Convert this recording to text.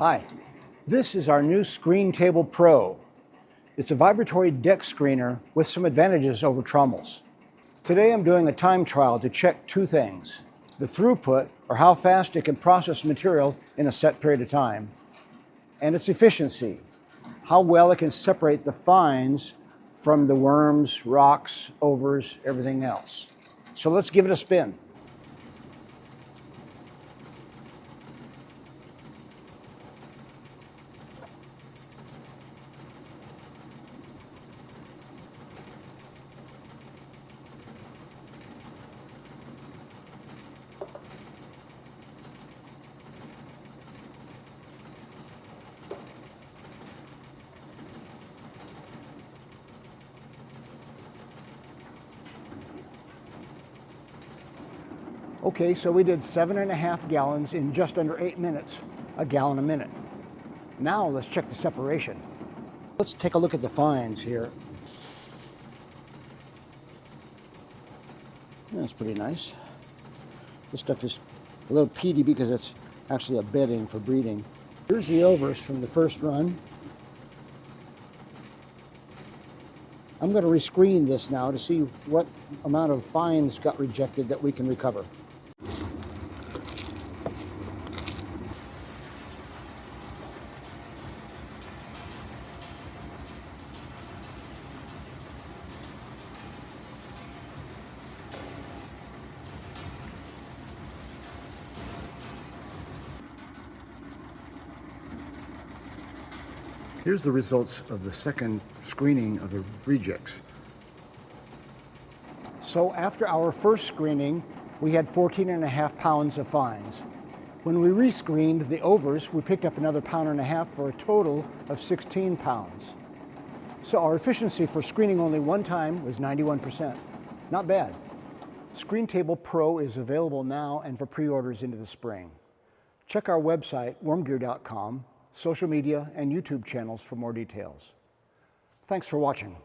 Hi, this is our new Screen Table Pro. It's a vibratory deck screener with some advantages over trommels. Today I'm doing a time trial to check two things: the throughput, or how fast it can process material in a set period of time, and its efficiency, how well it can separate the fines from the worms, rocks, overs, everything else. So let's give it a spin. Okay, so we did 7.5 gallons in just under 8 minutes, a gallon a minute. Now let's check the separation. Let's take a look at the fines here. That's pretty nice. This stuff is a little peaty because it's actually a bedding for breeding. Here's the overs from the first run. I'm going to rescreen this now to see what amount of fines got rejected that we can recover. Here's the results of the second screening of the rejects. So after our first screening, we had 14.5 pounds of fines. When we rescreened the overs, we picked up another 1.5 pounds for a total of 16 pounds. So our efficiency for screening only one time was 91%. Not bad. Screen Table Pro is available now and for pre-orders into the spring. Check our website, wormgear.com, social media, and YouTube channels for more details. Thanks for watching.